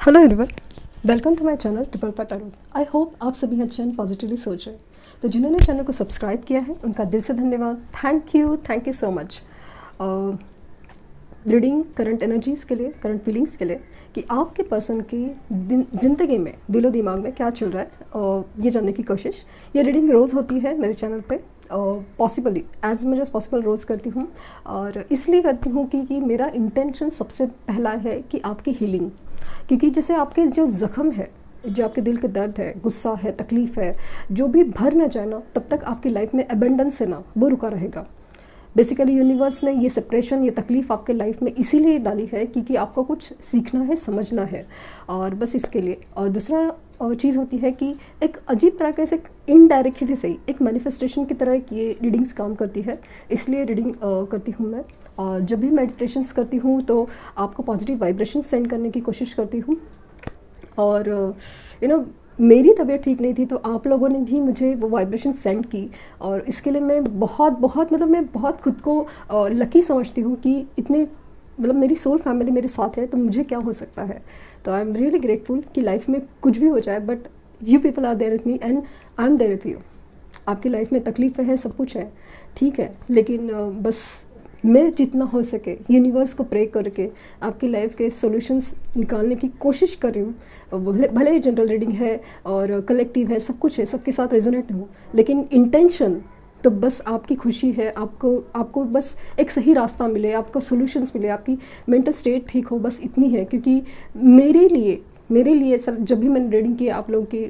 Hello everyone, welcome to my channel triple pattern. I hope आप सभी अच्छे and positively सोच रहे हैं। तो जिन्होंने चैनल को सब्सक्राइब किया है उनका दिल से धन्यवाद। Thank you so much. Reading current energies के लिए, करंट फीलिंग्स के लिए कि आपके पर्सन की ज़िंदगी में, दिलो दिमाग में क्या चल रहा है, ये जानने की कोशिश। ये रीडिंग रोज़ होती है मेरे चैनल पे, possibly as much as possible रोज़ करती हूँ। और इसलिए करती हूँ कि मेरा इंटेंशन सबसे पहला है कि आपकी हीलिंग, क्योंकि जैसे आपके जो ज़ख्म है, जो आपके दिल के दर्द है, गुस्सा है, तकलीफ़ है, जो भी भर ना जाए ना, तब तक आपकी लाइफ में एबेंडेंस है ना, वो रुका रहेगा। बेसिकली यूनिवर्स ने ये सेपरेशन, ये तकलीफ़ आपके लाइफ में इसीलिए डाली है क्योंकि आपको कुछ सीखना है, समझना है, और बस इसके लिए। और दूसरा चीज़ होती है कि एक अजीब तरह के से इनडायरेक्टली से एक मैनिफेस्टेशन की तरह ये रीडिंग्स काम करती है, इसलिए रीडिंग करती हूँ मैं। और जब भी मेडिटेशंस करती हूँ तो आपको पॉजिटिव वाइब्रेशन सेंड करने की कोशिश करती हूँ। और मेरी तबीयत ठीक नहीं थी तो आप लोगों ने भी मुझे वो वाइब्रेशन सेंड की, और इसके लिए मैं मैं बहुत खुद को लकी समझती हूँ कि इतने मेरी सोल फैमिली मेरे साथ है, तो मुझे क्या हो सकता है। तो आई एम रियली ग्रेटफुल कि लाइफ में कुछ भी हो जाए, but you people are there with me and I am there with you. आपकी लाइफ में तकलीफ़ें हैं, सब कुछ है, ठीक है, लेकिन बस मैं जितना हो सके यूनिवर्स को प्रे करके आपकी लाइफ के सॉल्यूशंस निकालने की कोशिश कर रही हूँ। भले ही जनरल रीडिंग है और कलेक्टिव है, सब कुछ है, सबके साथ रेजोनेट हूँ, लेकिन इंटेंशन तो बस आपकी खुशी है, आपको बस एक सही रास्ता मिले, आपको सॉल्यूशंस मिले, आपकी मेंटल स्टेट ठीक हो, बस इतनी है। क्योंकि मेरे लिए ऐसा, जब भी मैंने रीडिंग की आप लोगों की,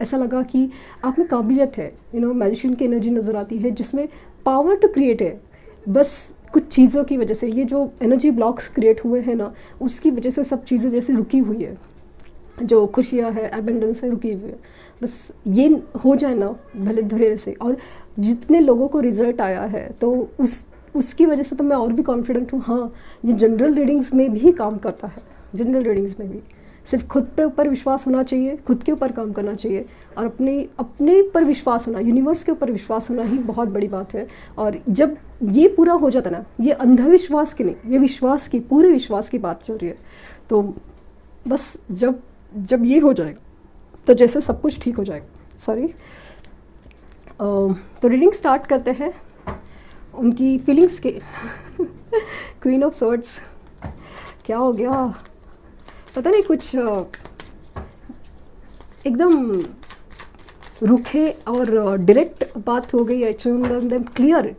ऐसा लगा कि आप में काबिलियत है, मैजिशियन की एनर्जी नज़र आती है जिसमें पावर टू क्रिएट है। बस कुछ चीज़ों की वजह से ये जो एनर्जी ब्लॉक्स क्रिएट हुए हैं ना, उसकी वजह से सब चीज़ें जैसे रुकी हुई है, जो खुशियाँ है, एबेंडेंस है, रुकी हुई है। बस ये हो जाए ना भले धीरे से, और जितने लोगों को रिजल्ट आया है तो उसकी वजह से तो मैं और भी कॉन्फिडेंट हूँ। हाँ, ये जनरल रीडिंग्स में भी काम करता है, जनरल रीडिंग्स में भी सिर्फ खुद पे ऊपर विश्वास होना चाहिए, खुद के ऊपर काम करना चाहिए, और अपने पर विश्वास होना, यूनिवर्स के ऊपर विश्वास होना ही बहुत बड़ी बात है। और जब ये पूरा हो जाता ना, ये अंधविश्वास की नहीं, ये विश्वास की, पूरे विश्वास की बात चल रही है, तो बस जब ये हो जाएगा तो जैसे सब कुछ ठीक हो जाएगा। सॉरी, तो रीडिंग स्टार्ट करते हैं उनकी फीलिंग्स के। क्वीन ऑफ सॉर्ड्स, क्या हो गया पता नहीं, कुछ एकदम रूखे और डायरेक्ट बात हो गई है, एकदम क्लियर।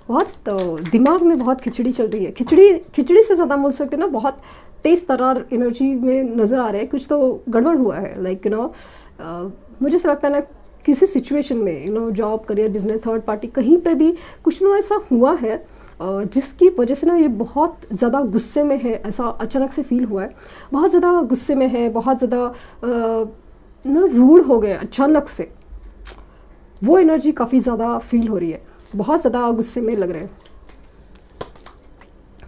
बहुत दिमाग में बहुत खिचड़ी चल रही है, खिचड़ी से ज़्यादा बोल सकते हैं ना, बहुत तेज़ तरार एनर्जी में नज़र आ रहा है, कुछ तो गड़बड़ हुआ है। लाइक मुझे ऐसा लगता है ना, किसी सिचुएशन में job, career, business, third party, कहीं पे भी कुछ ना ऐसा हुआ है जिसकी वजह से ना ये बहुत ज़्यादा गुस्से में है, ऐसा अचानक से फील हुआ है। बहुत ज़्यादा गुस्से में है, बहुत ज़्यादा ना रूड हो गए अचानक से, वो एनर्जी काफ़ी ज़्यादा फील हो रही है, बहुत ज़्यादा गुस्से में लग रहे हैं।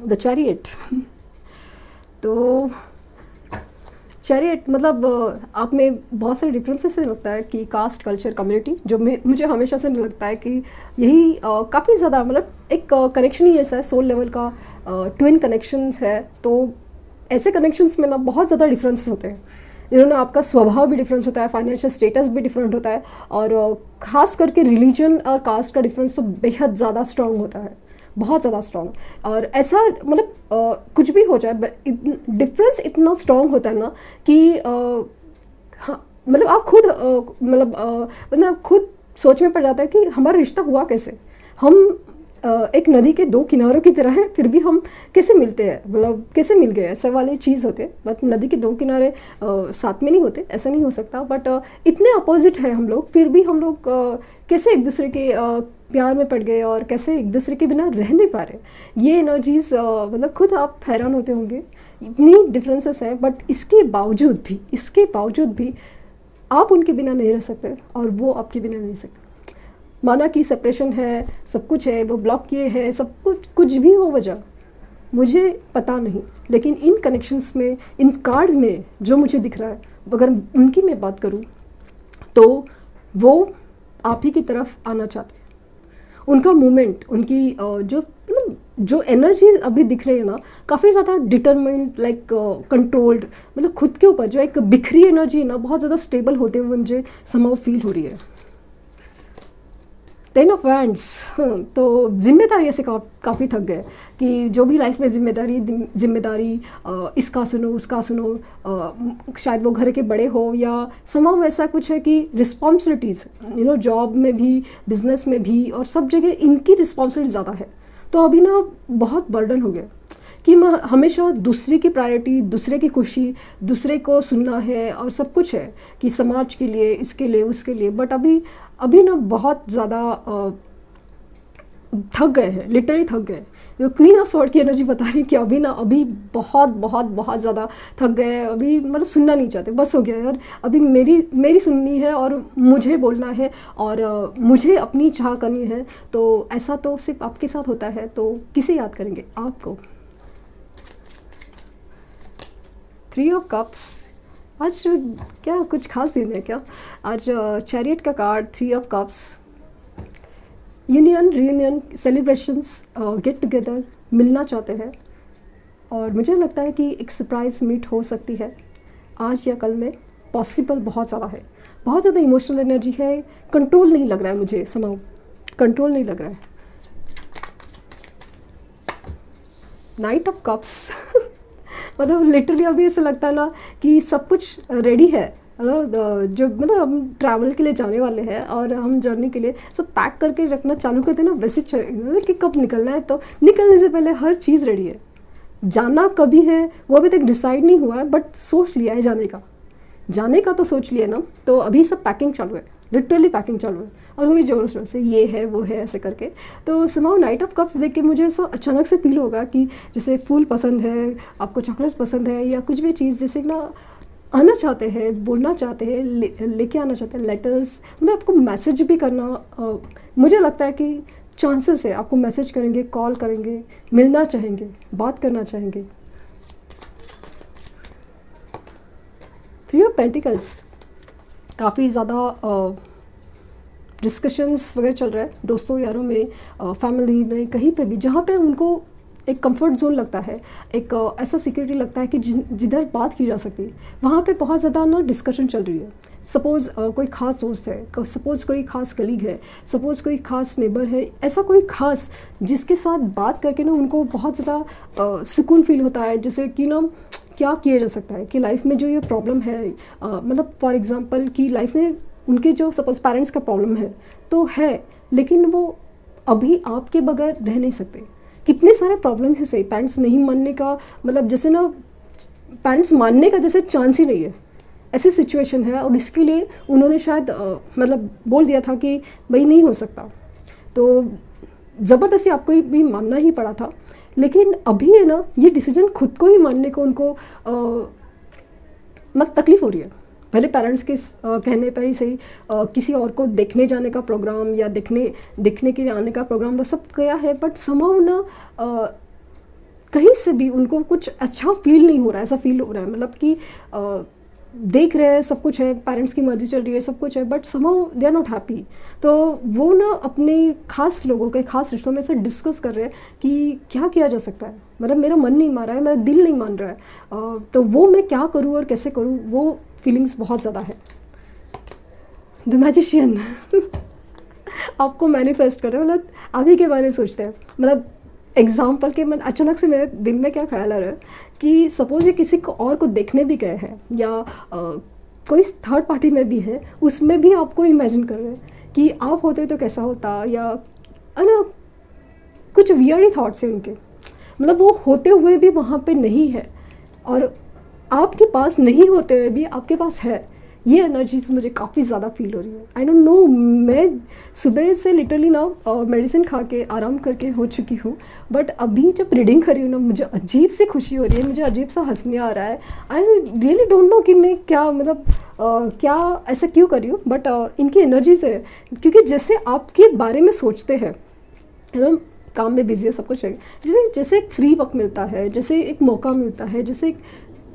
The chariot. तो चैरियट आप में बहुत सारे डिफरेंसेस लगता है कि कास्ट, कल्चर, कम्युनिटी, जो मुझे हमेशा से लगता है कि यही काफ़ी ज़्यादा एक कनेक्शन ही ऐसा है, सोल लेवल का ट्विन कनेक्शंस है। तो ऐसे कनेक्शंस में ना बहुत ज़्यादा डिफरेंसेस होते हैं। आपका स्वभाव भी डिफरेंस होता है, फाइनेंशियल स्टेटस भी डिफरेंट होता है, और ख़ास करके रिलीजन और कास्ट का डिफरेंस तो बेहद ज़्यादा स्ट्रॉन्ग होता है, बहुत ज़्यादा स्ट्रॉन्ग। और ऐसा कुछ भी हो जाए, डिफरेंस इतना स्ट्रॉन्ग होता है ना कि हाँ, आप खुद खुद सोच में पड़ जाता है कि हमारा रिश्ता हुआ कैसे। हम एक नदी के दो किनारों की तरह है, फिर भी हम कैसे मिलते हैं, कैसे मिल गए, ऐसे वाली चीज़ होते हैं। बट नदी के दो किनारे साथ में नहीं होते, ऐसा नहीं हो सकता। बट इतने अपोजिट है हम लोग, फिर भी हम लोग कैसे एक दूसरे के प्यार में पड़ गए, और कैसे एक दूसरे के बिना रह नहीं पा रहे। ये एनर्जीज खुद आप हैरान होते होंगे, इतनी डिफरेंसेस हैं। बट इसके बावजूद भी आप उनके बिना नहीं रह सकते, और वो आपके बिना नहीं रह सकते। माना कि सेपरेशन है, सब कुछ है, वो ब्लॉक किए हैं, सब कुछ भी हो वजह, मुझे पता नहीं, लेकिन इन कनेक्शंस में, इन कार्ड्स में जो मुझे दिख रहा है, अगर उनकी मैं बात करूं तो वो आप ही की तरफ आना चाहते हैं। उनका मूवमेंट, उनकी जो जो एनर्जी अभी दिख रही है ना, काफ़ी ज़्यादा डिटरमाइंड, लाइक कंट्रोल्ड, मतलब खुद के ऊपर जो एक बिखरी एनर्जी है ना, बहुत ज़्यादा स्टेबल होते हुए मुझे समहाउ फील हो रही है। 10 ऑफ वैंड्स, तो जिम्मेदारी से काफ़ी थक गए कि जो भी लाइफ में जिम्मेदारी इसका सुनो उसका सुनो, शायद वो घर के बड़े हो या समाव ऐसा कुछ है कि रिस्पॉन्सिबिलिटीज़, जॉब में भी, बिजनेस में भी, और सब जगह इनकी रिस्पॉन्सिबिलिटी ज़्यादा है। तो अभी ना बहुत बर्डन हो गया कि मैं हमेशा दूसरे की प्रायोरिटी, दूसरे की खुशी, दूसरे को सुनना है और सब कुछ है कि समाज के लिए, इसके लिए, उसके लिए। बट अभी ना बहुत ज़्यादा थक गए हैं, लिटरली थक गए। जो क्वीन ऑफ स्वॉर्ड की एनर्जी बता रही है कि अभी बहुत बहुत बहुत ज़्यादा थक गए हैं। अभी मतलब सुनना नहीं चाहते, बस हो गया यार, अभी मेरी सुननी है और मुझे बोलना है और मुझे अपनी चाह करनी है। तो ऐसा तो सिर्फ आपके साथ होता है, तो किसे याद करेंगे? आपको। 3 ऑफ कप्स, आज क्या कुछ खास दिन है क्या? आज चैरियट का card, 3 of cups, union, reunion, celebrations, get together, मिलना चाहते हैं। और मुझे लगता है कि एक सरप्राइज मीट हो सकती है आज या कल में, पॉसिबल बहुत ज़्यादा है। बहुत ज़्यादा इमोशनल एनर्जी है, कंट्रोल नहीं लग रहा है मुझे, समाउ कंट्रोल नहीं लग रहा है। नाइट ऑफ कप्स मतलब लिटरली अभी ऐसा लगता है ना कि सब कुछ रेडी है, जो मतलब हम ट्रैवल के लिए जाने वाले हैं और हम जर्नी के लिए सब पैक करके रखना चालू करते हैं ना, वैसे मतलब कि कब निकलना है, तो निकलने से पहले हर चीज़ रेडी है। जाना कभी है वो अभी तक डिसाइड नहीं हुआ है, बट सोच लिया है जाने का तो सोच लिया ना। तो अभी सब पैकिंग चालू है, लिटरली पैकिंग चालू है, और वो भी जोर शोर से, ये है वो है ऐसे करके। तो समाउ नाइट ऑफ कप्स देख के मुझे ऐसा अचानक से फील होगा कि जैसे फूल पसंद है आपको, चॉकलेट्स पसंद है, या कुछ भी चीज़ जैसे ना आना चाहते हैं, बोलना चाहते हैं, लेके आना चाहते हैं, लेटर्स, मतलब आपको मैसेज भी करना, मुझे लगता है कि चांसेस है आपको मैसेज करेंगे, कॉल करेंगे, मिलना चाहेंगे, बात करना चाहेंगे। 3 ऑफ पेंटिकल्स, काफ़ी ज़्यादा डिस्कशंस वगैरह चल रहा है दोस्तों यारों में, फैमिली में, कहीं पे भी जहाँ पे उनको एक कंफर्ट जोन लगता है, एक ऐसा सिक्योरिटी लगता है कि जिधर बात की जा सकती है, वहाँ पे बहुत ज़्यादा ना डिस्कशन चल रही है। सपोज़ कोई ख़ास दोस्त है, सपोज़ कोई ख़ास कलीग है, सपोज़ कोई ख़ास नेबर है, ऐसा कोई ख़ास जिसके साथ बात करके ना उनको बहुत ज़्यादा सुकून फील होता है। जैसे कि ना क्या किया जा सकता है कि लाइफ में जो ये प्रॉब्लम है, मतलब फॉर एग्ज़ाम्पल कि लाइफ में उनके जो सपोज़ पेरेंट्स का प्रॉब्लम है तो है, लेकिन वो अभी आपके बगैर रह नहीं सकते। कितने सारे प्रॉब्लम्स है, सही पेरेंट्स नहीं मानने का, मतलब जैसे ना पेरेंट्स मानने का जैसे चांस ही नहीं है, ऐसी सिचुएशन है। और इसके लिए उन्होंने शायद मतलब बोल दिया था कि भाई नहीं हो सकता, तो ज़बरदस्ती आपको भी मानना ही पड़ा था। लेकिन अभी है ना, ये डिसीजन खुद को ही मानने को उनको मतलब तकलीफ़ हो रही है। भले पेरेंट्स के कहने पर ही सही, किसी और को देखने जाने का प्रोग्राम या देखने के लिए आने का प्रोग्राम वो सब किया है, बट समहाउ ना कहीं से भी उनको कुछ अच्छा फील नहीं हो रहा है। ऐसा फील हो रहा है मतलब कि देख रहे हैं, सब कुछ है, पेरेंट्स की मर्जी चल रही है, सब कुछ है, but somehow they are not happy. तो वो ना अपने खास लोगों के खास रिश्तों में से डिस्कस कर रहे हैं कि क्या किया जा सकता है, मतलब मेरा मन नहीं मान रहा है, मेरा दिल नहीं मान रहा है, तो वो मैं क्या करूँ और कैसे करूँ, वो फीलिंग्स बहुत ज़्यादा है। द मैजिशियन आपको मैनिफेस्ट कर रहे हो, मतलब अभी के बारे में सोचते हैं। मतलब एग्जाम्पल के मन अचानक से मेरे दिल में क्या ख्याल आ रहा है कि सपोज़ ये किसी को और को देखने भी गए हैं या कोई थर्ड पार्टी में भी है, उसमें भी आपको इमेजिन कर रहे हैं कि आप होते तो कैसा होता, या ना कुछ वियर्ड ही थॉट्स हैं उनके, मतलब वो होते हुए भी वहाँ पे नहीं है और आपके पास नहीं होते हुए भी आपके पास है। ये एनर्जीज मुझे काफ़ी ज़्यादा फील हो रही है। आई डोंट नो, मैं सुबह से लिटरली ना मेडिसिन खा के आराम करके हो चुकी हूँ, बट अभी जब रीडिंग कर रही हूँ ना, मुझे अजीब सी खुशी हो रही है, मुझे अजीब सा हंसने आ रहा है। आई रियली डोंट नो कि मैं क्या मतलब क्या ऐसा क्यों कर रही हूँ, बट इनकी एनर्जीज है, क्योंकि जैसे आपके बारे में सोचते हैं, काम में बिजी है, सब कुछ है, जैसे एक फ्री वक्त मिलता है, जैसे एक मौका मिलता है, जैसे एक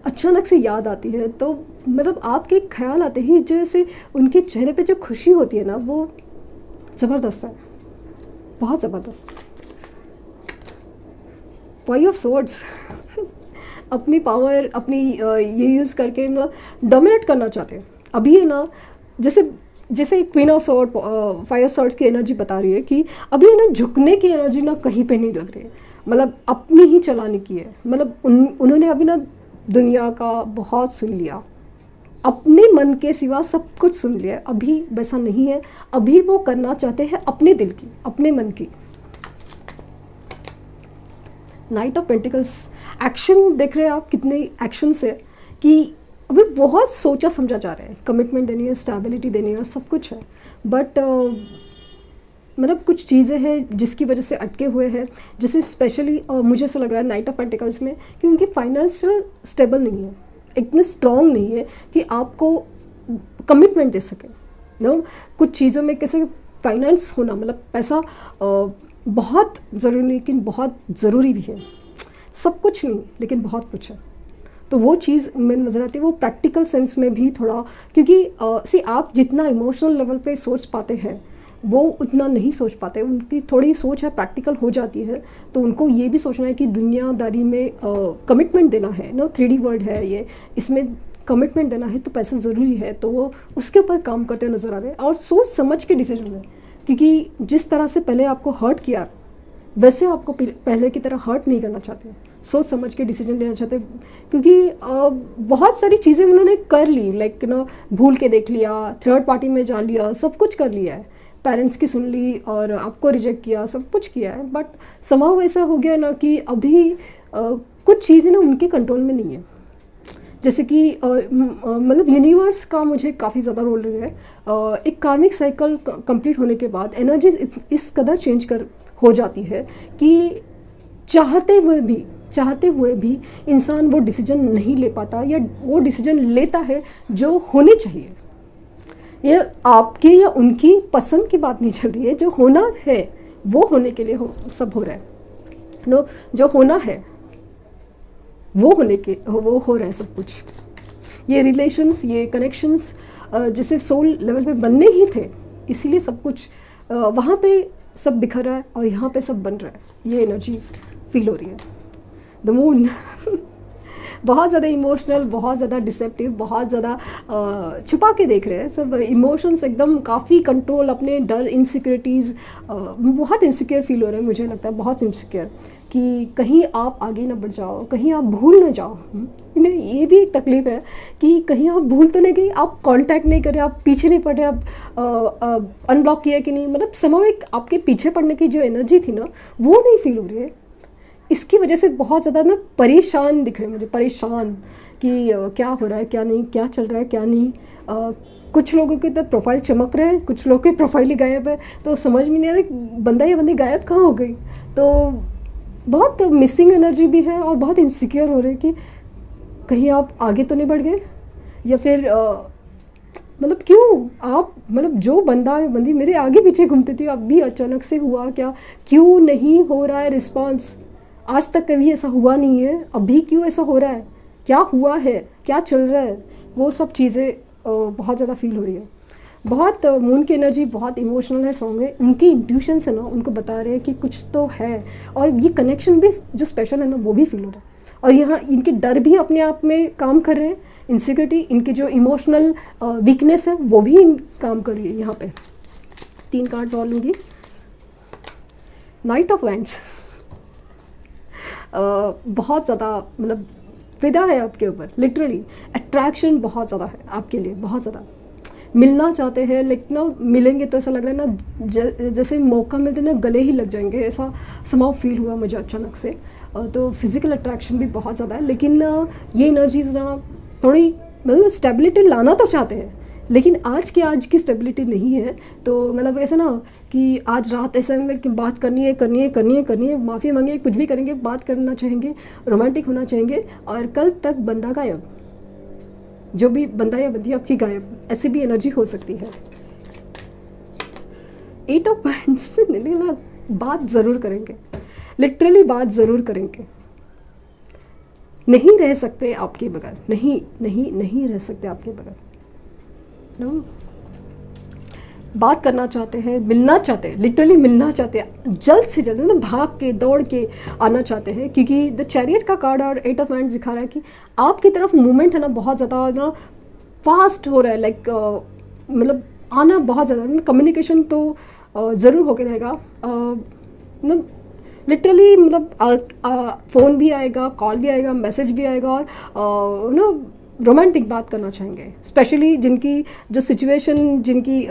अचानक से याद आती है, तो मतलब आपके ख्याल आते ही जैसे उनके चेहरे पे जो खुशी होती है ना, वो ज़बरदस्त है, बहुत ज़बरदस्त। फाइव ऑफ सोर्ड्स अपनी पावर अपनी ये यूज़ करके मतलब डोमिनेट करना चाहते हैं अभी है ना। जैसे जैसे queen of sword five of swords की एनर्जी बता रही है कि अभी है ना झुकने की एनर्जी ना कहीं पे नहीं लग रही है, मतलब अपनी ही चलाने की है। मतलब उन्होंने अभी ना दुनिया का बहुत सुन लिया, अपने मन के सिवा सब कुछ सुन लिया। अभी वैसा नहीं है, अभी वो करना चाहते हैं अपने दिल की, अपने मन की। नाइट ऑफ पेंटिकल्स, एक्शन देख रहे हैं आप, कितने एक्शन है कि अभी बहुत सोचा समझा जा रहा है। कमिटमेंट देनी है, स्टेबिलिटी देनी है, सब कुछ है, बट मतलब कुछ चीज़ें हैं जिसकी वजह से अटके हुए हैं। जैसे स्पेशली मुझे ऐसा लग रहा है नाइट ऑफ पेंटिकल्स में कि उनकी फाइनेंशियल स्टेबल नहीं है, इतने स्ट्रॉन्ग नहीं है कि आपको कमिटमेंट दे सके। नो, कुछ चीज़ों में कैसे फाइनेंस होना, मतलब पैसा बहुत ज़रूरी, लेकिन बहुत ज़रूरी भी है। सब कुछ नहीं लेकिन बहुत कुछ है, तो वो चीज़ में नज़र आती है। वो प्रैक्टिकल सेंस में भी थोड़ा, क्योंकि आप जितना इमोशनल लेवल पे सोच पाते हैं वो उतना नहीं सोच पाते। उनकी थोड़ी सोच है प्रैक्टिकल हो जाती है, तो उनको ये भी सोचना है कि दुनियादारी में कमिटमेंट देना है ना। 3D वर्ड है ये, इसमें कमिटमेंट देना है तो पैसा ज़रूरी है, तो वो उसके ऊपर काम करते नज़र आ रहे हैं और सोच समझ के डिसीजन है। क्योंकि जिस तरह से पहले आपको हर्ट किया वैसे आपको पहले की तरह हर्ट नहीं करना चाहते, सोच समझ के डिसीजन लेना चाहते। क्योंकि बहुत सारी चीज़ें उन्होंने कर ली, लाइक ना भूल के देख लिया, थर्ड पार्टी में जा लिया, सब कुछ कर लिया है, पेरेंट्स की सुन ली और आपको रिजेक्ट किया, सब कुछ किया है। बट समाव ऐसा हो गया ना कि अभी कुछ चीज़ें ना उनके कंट्रोल में नहीं है। जैसे कि मतलब यूनिवर्स का मुझे काफ़ी ज़्यादा रोल रहा है। एक कार्मिक साइकिल कंप्लीट होने के बाद एनर्जी इस कदर चेंज कर हो जाती है कि चाहते हुए भी इंसान वो डिसीजन नहीं ले पाता, या वो डिसीजन लेता है जो होने चाहिए। ये आपकी या उनकी पसंद की बात नहीं चल रही है, जो होना है वो होने के लिए सब हो रहा है नो, जो होना है वो हो रहा है सब कुछ। ये रिलेशंस, ये कनेक्शंस जैसे सोल लेवल पे बनने ही थे, इसीलिए सब कुछ वहाँ पे सब बिखर रहा है और यहाँ पे सब बन रहा है। ये एनर्जीज फील हो रही है। द मून बहुत ज़्यादा इमोशनल, बहुत ज़्यादा डिसेप्टिव, बहुत ज़्यादा छुपा के देख रहे हैं सब इमोशंस, एकदम काफ़ी कंट्रोल, अपने डर, इनसिक्योरिटीज़, बहुत इनसिक्योर फील हो रहे हैं। मुझे लगता है बहुत इनसिक्योर कि कहीं आप आगे ना बढ़ जाओ, कहीं आप भूल ना जाओ। इन्हें ये भी एक तकलीफ है कि कहीं आप भूल तो नहीं गई, आप कांटेक्ट नहीं कर रहे, आप पीछे नहीं पड़ रहे, आप अनब्लॉक किया कि नहीं, मतलब समय एक आपके पीछे पड़ने की जो एनर्जी थी ना वो नहीं फील हो रही है। इसकी वजह से बहुत ज़्यादा ना परेशान दिख रहे हैं मुझे, परेशान कि क्या हो रहा है, क्या नहीं, क्या चल रहा है, क्या नहीं। कुछ लोगों के तो प्रोफाइल चमक रहे हैं, कुछ लोगों की प्रोफाइल ही गायब है, तो समझ में नहीं आ रहा बंदा या बंदी गायब कहाँ हो गई। तो बहुत मिसिंग एनर्जी भी है और बहुत इनसिक्योर हो रहे हैं कि कहीं आप आगे तो नहीं बढ़ गए, या फिर मतलब क्यों आप, मतलब जो बंदा बंदी मेरे आगे पीछे घूमती थी अब भी अचानक से हुआ क्या, क्यों नहीं हो रहा है रिस्पॉन्स, आज तक कभी ऐसा हुआ नहीं है, अभी क्यों ऐसा हो रहा है, क्या हुआ है, क्या चल रहा है, वो सब चीज़ें बहुत ज़्यादा फील हो रही है। बहुत मून की एनर्जी बहुत इमोशनल है सॉन्ग है, उनकी इंट्यूशंस है ना उनको बता रहे हैं कि कुछ तो है, और ये कनेक्शन भी जो स्पेशल है ना वो भी फील हो रहा है। और यहाँ इनके डर भी अपने आप में काम कर रहे हैं, इनसिक्योरिटी, इनकी जो इमोशनल वीकनेस है वो भी काम कर रही है। यहाँ पे 3 कार्ड्स और लूँगी। नाइट ऑफ वैंड्स, बहुत ज़्यादा मतलब विदा है आपके ऊपर, लिटरली अट्रैक्शन बहुत ज़्यादा है आपके लिए, बहुत ज़्यादा मिलना चाहते हैं, लेकिन ना मिलेंगे तो ऐसा लग रहा है ना जैसे मौका मिलते ना गले ही लग जाएंगे, ऐसा समाव फील हुआ मुझे अचानक से। तो फिज़िकल अट्रैक्शन भी बहुत ज़्यादा है, लेकिन ये एनर्जीज ना थोड़ी मतलब स्टेबिलिटी लाना तो चाहते हैं, लेकिन आज की स्टेबिलिटी नहीं है। तो मतलब ऐसा ना कि आज रात ऐसा कि बात करनी है, माफ़ी मांगे, कुछ भी करेंगे, बात करना चाहेंगे, रोमांटिक होना चाहेंगे, और कल तक बंदा गायब, जो भी बंदा या बंदी आपकी गायब, ऐसी भी एनर्जी हो सकती है। 8 ऑफ वांड्स, बात ज़रूर करेंगे, लिटरली बात ज़रूर करेंगे, नहीं रह सकते आपके बगैर, नहीं रह सकते आपके बगैर। नो, बात करना चाहते हैं, मिलना चाहते हैं, लिटरली मिलना चाहते हैं, जल्द से जल्द मतलब भाग के दौड़ के आना चाहते हैं, क्योंकि द चैरियट का कार्ड और 8 ऑफ हैंड्स दिखा रहा है कि आपकी तरफ मूवमेंट है ना बहुत ज़्यादा ना फास्ट हो रहा है, लाइक मतलब आना बहुत ज़्यादा, कम्युनिकेशन तो ज़रूर होके रहेगा, मतलब लिटरली मतलब फ़ोन भी आएगा, कॉल भी आएगा, मैसेज भी आएगा, और नो रोमांटिक बात करना चाहेंगे, स्पेशली जिनकी जो सिचुएशन, जिनकी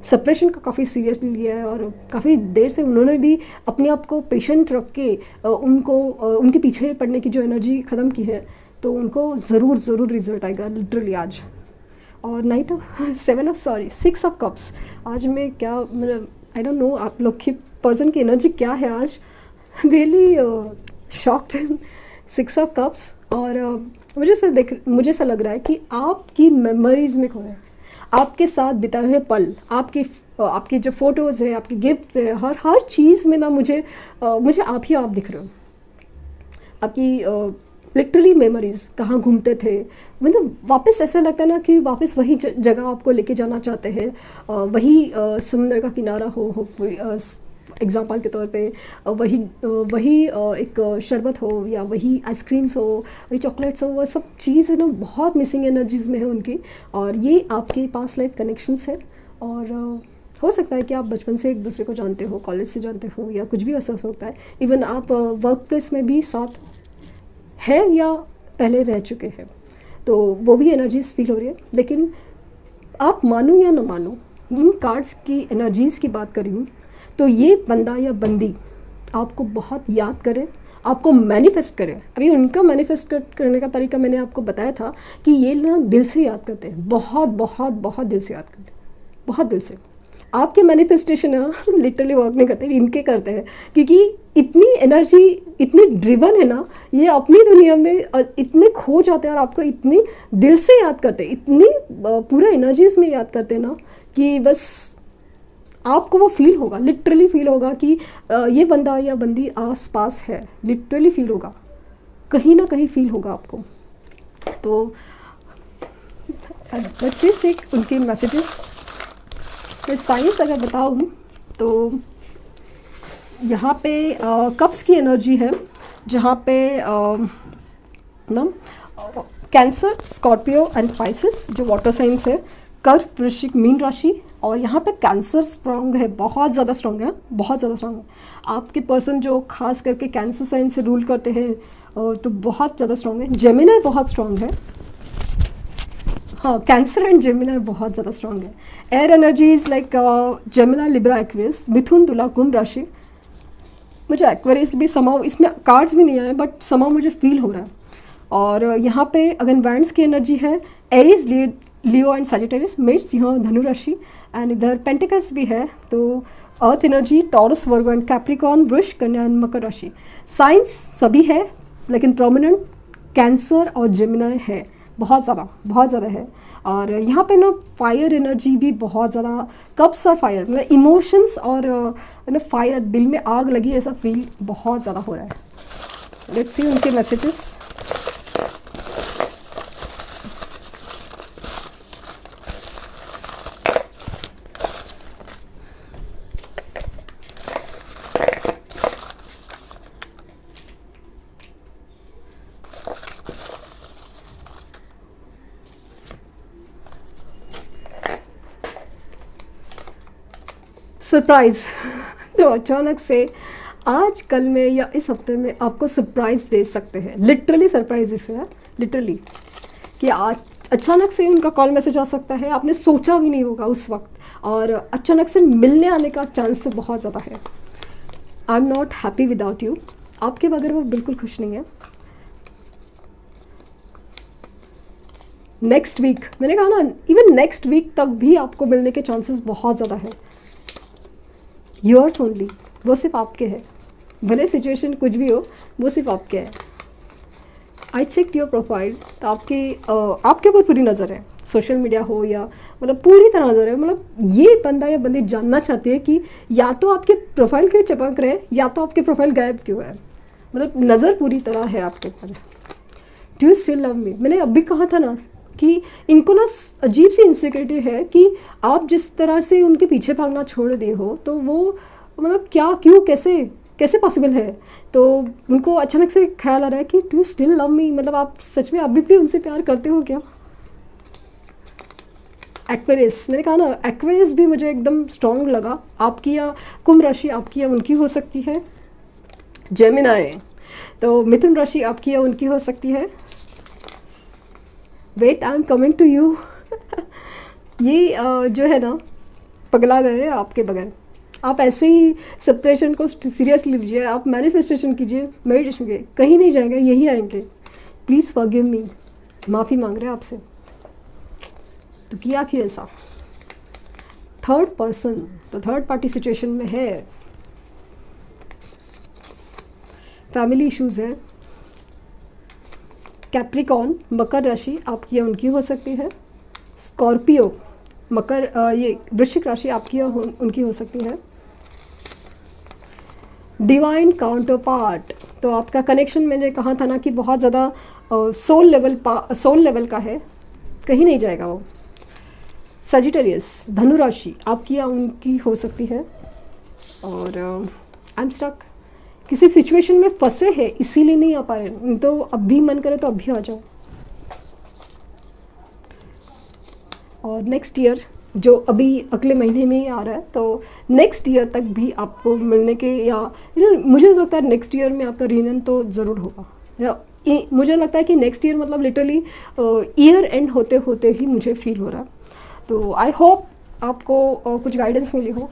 सेपरेशन का काफ़ी सीरियसली लिया है और काफ़ी देर से उन्होंने भी अपने आप को पेशेंट रख के उनको उनके पीछे पड़ने की जो एनर्जी ख़त्म की है, तो उनको ज़रूर रिजल्ट आएगा लिटरली आज। और नाइट ऑफ 6 ऑफ कप्स, आज मैं क्या मतलब आई डोंट नो आप लोग की पर्सन की एनर्जी क्या है आज, रियली शॉक्ड। 6 ऑफ कप्स, और मुझे ऐसा लग रहा है कि आपकी मेमोरीज में खो रहे हैं, आपके साथ बिताए हुए पल, आपकी जो फोटोज़ है, आपकी गिफ्ट है, हर चीज़ में ना मुझे आप ही आप दिख रहे हो। आपकी लिटरली मेमोरीज, कहाँ घूमते थे, मतलब वापस ऐसा लगता है ना कि वापस वही जगह आपको लेके जाना चाहते हैं, वही समुद्र का किनारा हो एग्जाम्पल के तौर पे, वही एक शरबत हो, या वही आइसक्रीम्स हो, वही चॉकलेट्स हो, वो सब चीज़ ना बहुत मिसिंग एनर्जीज़ में है उनकी, और ये आपके पास लाइफ कनेक्शंस है। और हो सकता है कि आप बचपन से एक दूसरे को जानते हो, कॉलेज से जानते हो, या कुछ भी ऐसा हो सकता है, इवन आप वर्क प्लेस में भी साथ है या पहले रह चुके हैं, तो वो भी एनर्जीज फील हो रही है। लेकिन आप मानो या ना मानो, इन कार्ड्स की एनर्जीज़ की बात करी हूँ, तो ये बंदा या बंदी आपको बहुत याद करे, आपको मैनिफेस्ट करे। अभी उनका मैनिफेस्ट करने का तरीका मैंने आपको बताया था कि ये ना दिल से याद करते हैं, बहुत दिल से याद करते हैं, बहुत दिल से। आपके मैनिफेस्टेशन है लिटरली वर्क नहीं करते, इनके करते हैं, क्योंकि इतनी एनर्जी, इतनी ड्रिवन है ना ये अपनी दुनिया में, इतने खो जाते हैं और आपको इतनी दिल से याद करते हैं, इतनी पूरा एनर्जीज में याद करते हैं ना कि बस आपको वो फील होगा, लिटरली फील होगा कि ये बंदा या बंदी आस पास है, लिटरली फील होगा, कहीं ना कहीं फील होगा आपको। तो लेट्स चेक उनके मैसेजेस। मैं साइंस अगर बताऊँ तो यहाँ पे कप्स की एनर्जी है, जहाँ पे ना कैंसर, स्कॉर्पियो एंड पाइसेस जो वाटर साइंस है, कर्क, वृश्चिक, मीन राशि, और यहाँ पे कैंसर स्ट्रॉन्ग है, बहुत ज़्यादा स्ट्रॉन्ग है, बहुत ज़्यादा स्ट्रॉन्ग है। आपके पर्सन जो खास करके कैंसर साइन से रूल करते हैं तो बहुत ज़्यादा स्ट्रॉन्ग है। जेमिनी बहुत स्ट्रॉन्ग है, हाँ, कैंसर एंड जेमिनी बहुत ज़्यादा स्ट्रॉन्ग है। Air energies like Gemini, Libra, Aquarius, Mithun, Tula, Kumbh राशि। मुझे एक्वेरियस भी समाव, इसमें कार्ड्स भी नहीं आए बट समाव मुझे फील हो रहा है। और यहाँ पे अगर वैंड्स की एनर्जी है, एरीज, लियो एंड सैजिटेरियस, मेष, सिंह, धनु राशि, एंड इधर पेंटिकल्स भी है, तो earth energy, Taurus, Virgo and Capricorn, Vrish, Kanya and मकर राशि। साइंस सभी है, लेकिन प्रोमिनेंट कैंसर और जेमिनी है, बहुत ज़्यादा है। और यहाँ पे ना फायर एनर्जी भी बहुत ज़्यादा, कप्स और फायर, मतलब इमोशंस और मतलब फायर, दिल में आग लगी ऐसा फील बहुत ज़्यादा हो रहा है। लेट्स सी उनके मैसेजेस। सरप्राइज़ तो अचानक से आज, कल में या इस हफ्ते में आपको सरप्राइज़ दे सकते हैं, लिटरली सरप्राइज इसे है, लिटरली कि आज अचानक से उनका कॉल मैसेज आ सकता है, आपने सोचा भी नहीं होगा उस वक्त, और अचानक से मिलने आने का चांस तो बहुत ज़्यादा है। I am not happy without you, आपके बगैर वो बिल्कुल खुश नहीं है। नेक्स्ट वीक, मैंने कहा ना, इवन नेक्स्ट वीक तक भी आपको मिलने के चांसेस बहुत ज़्यादा है। योर्स ओनली, वो सिर्फ आपके हैं, भले सिचुएशन कुछ भी हो, वो सिर्फ आपके है। आई चेक योर प्रोफाइल, तो आपके ऊपर पूरी नज़र है, सोशल मीडिया हो या मतलब पूरी तरह नज़र है। मतलब ये बंदा या बंदी जानना चाहती है कि या तो आपके प्रोफाइल क्यों चमक रहे हैं, या तो आपके प्रोफाइल गायब क्यों है, मतलब नज़र पूरी तरह है आपके ऊपर। Do you still love me, मैंने अभी कहा था ना, कि इनको ना अजीब सी इनसिक्योरिटी है कि आप जिस तरह से उनके पीछे भागना छोड़ दे हो तो वो मतलब क्या, क्यों, कैसे कैसे पॉसिबल है। तो उनको अचानक से ख्याल आ रहा है कि do you still love me, मतलब आप सच में अभी भी उनसे प्यार करते हो क्या। एक्वेरियस, मैंने कहा ना एक्वेरियस भी मुझे एकदम स्ट्रॉन्ग लगा। आपकी या कुंभ राशि आपकी या उनकी हो सकती है। जेमिनाई, तो मिथुन राशि आपकी या उनकी हो सकती है। Wait, I am coming to you. ये जो है ना पगला गए आपके बगैर। आप ऐसे ही सेपरेशन को सीरियसली लीजिए, आप मैनिफेस्टेशन कीजिए, मेडिटेशन कीजिए, कहीं नहीं जाएंगे, यही आएंगे। प्लीज़ फॉरगिव मी, माफ़ी मांग रहे हैं आपसे। तो किया कि ऐसा थर्ड पर्सन तो थर्ड पार्टी सिचुएशन में है, फैमिली इश्यूज है। कैप्रिकॉन, मकर राशि आपकी या उनकी हो सकती है। स्कॉर्पियो, मकर ये वृश्चिक राशि आपकी या उनकी हो सकती है। डिवाइन काउंटर पार्ट, तो आपका कनेक्शन मैंने कहा था ना कि बहुत ज़्यादा सोल लेवल का है, कहीं नहीं जाएगा वो। सजिटेरियस, धनु राशि आपकी या उनकी हो सकती है। और आई एम स्टक, किसी सिचुएशन में फंसे हैं इसीलिए नहीं आ पा रहे, तो अभी मन करे तो अभी आ जाओ। और नेक्स्ट ईयर जो अभी अगले महीने में ही आ रहा है, तो नेक्स्ट ईयर तक भी आपको मिलने के या मुझे लगता है नेक्स्ट ईयर में आपका रियूनियन तो ज़रूर होगा। या मुझे लगता है कि नेक्स्ट ईयर मतलब लिटरली ईयर एंड होते होते ही मुझे फील हो रहा है। तो आई होप आपको कुछ गाइडेंस मिली हो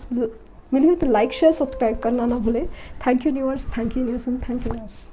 तो लाइक शेयर सब्सक्राइब करना ना भूलें। Thank you universe, thank you universe and thank you universe.